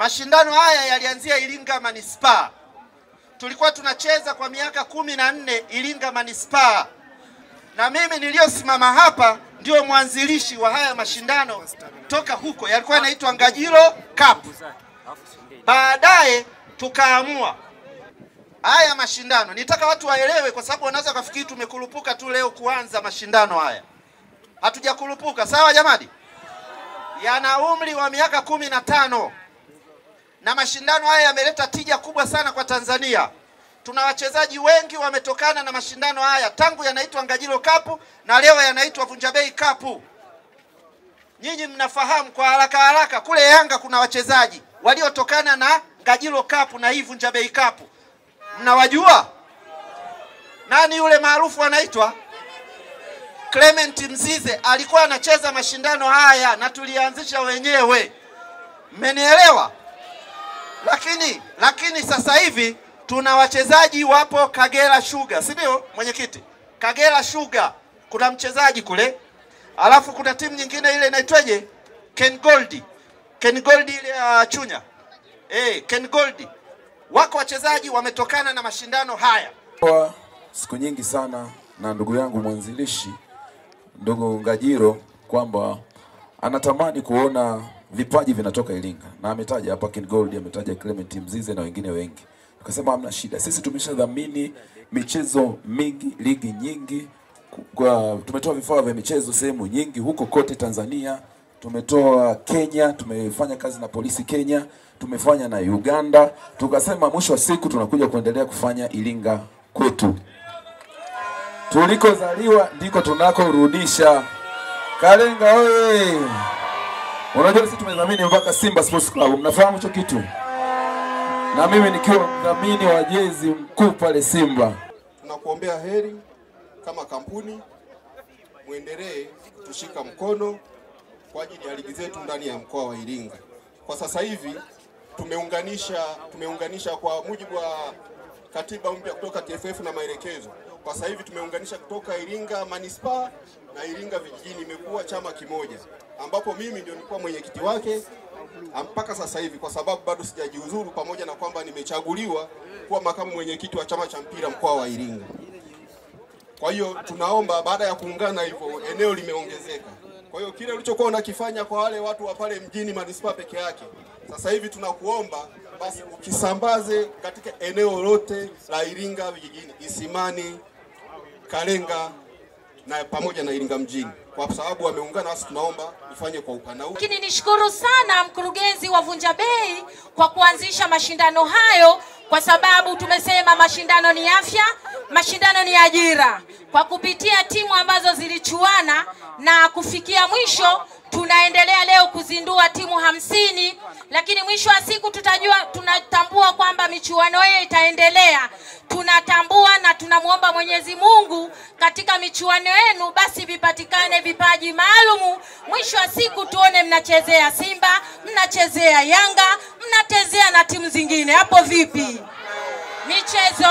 Mashindano haya yalianzia Iringa Manispaa. Tulikuwa tunacheza kwa miaka 14 Iringa Manispaa. Na mimi niliosimama hapa ndio mwanzilishi wa haya mashindano toka huko. Yalikuwa yanaitwa Ngajilo Cup. Baadaye tukaamua haya mashindano. Nitaka watu waelewe kwa sababu wanaweza kufikiri tumekurupuka tu leo kuanza mashindano haya. Hatujakurupuka, sawa jamani? Yana umri wa miaka 15. Na mashindano haya yameleta tija kubwa sana kwa Tanzania. Tuna wachezaji wengi wametokana na mashindano haya, tangu yanaitwa Ngajilo Cup na leo yanaitwa Vunjabei Cup. Nyinyi mnafahamu kwa haraka kule Yanga kuna wachezaji waliotokana na Ngajilo Cup na hii Vunjabei Cup. Mnawajua? Nani yule maarufu anaitwa? Clement Mzize alikuwa anacheza mashindano haya na tulianzisha wenyewe. Mmenielewa? Lakini sasa hivi tuna wachezaji wapo Kagera Sugar, si ndio mwenyekiti? Kagera Sugar kuna mchezaji kule. Alafu kuna timu nyingine ile inaitwaje? Ken Gold. Ken Gold ile ya Chunya. Ken Gold. Wako wachezaji wametokana na mashindano haya. Siku nyingi sana na ndugu yangu mwanzilishi ndugu Ngajilo kwamba anatamani kuona vipaji vinatoka Iringa. Na ametaja hapa Ken Gold, ametaja Clement Mzize na wengine wengi. Tukasema hamna shida. Sisi tumeshadhamini michezo mingi, ligi nyingi. Tumetoa vifaa vya michezo sehemu nyingi huko kote Tanzania. Tumetoa Kenya, tumefanya kazi na polisi Kenya, tumefanya na Uganda. Tukasema mwisho wa siku tunakuja kuendelea kufanya Iringa kwetu. Tulikozaliwa ndiko tunakorudisha. Kalenga oye! Unajua sisi tumedhamini mpaka Simba Sports Club. Mnafahamu hicho kitu? Na mimi nikiwa mdhamini wa jezi mkuu pale Simba. Tunakuombea heri kama kampuni, muendelee kutushika mkono kwa ajili ya ligi zetu ndani ya mkoa wa Iringa. Kwa sasa hivi tumeunganisha kwa mujibu wa katiba mpya kutoka TFF na maelekezo. Kwa sasa hivi tumeunganisha kutoka Iringa Manispaa na Iringa vijijini, imekuwa chama kimoja ambapo mimi ndio nilikuwa mwenyekiti wake mpaka sasa hivi, kwa sababu bado sijajiuzuru, pamoja na kwamba nimechaguliwa kuwa makamu mwenyekiti wa chama cha mpira mkoa wa Iringa. Kwa hiyo tunaomba baada ya kuungana hivyo eneo limeongezeka. Kwa hiyo kile ulichokuwa unakifanya kwa wale watu wa pale mjini Manispaa peke yake, sasa hivi tunakuomba basi ukisambaze katika eneo lote la Iringa vijijini, Isimani, Kalenga na pamoja na Iringa mjini. Kwa sababu wameungana, basi tunaomba ufanye kwa upana huu. Lakini nishukuru sana mkurugenzi wa Vunjabei kwa kuanzisha mashindano hayo, kwa sababu tumesema mashindano ni afya, mashindano ni ajira. Kwa kupitia timu ambazo zilichuana na kufikia mwisho, tunaendelea leo kuzindua timu 50, lakini mwisho wa siku tunatambua kwamba michuano hiyo itaendelea. Tunatambua na tunamuomba Mwenyezi Mungu katika michuano yenu basi vipatikane vipaji maalumu. Mwisho wa siku tuone mnachezea Simba, mnachezea Yanga, mnachezea na timu zingine. Hapo vipi? Michezo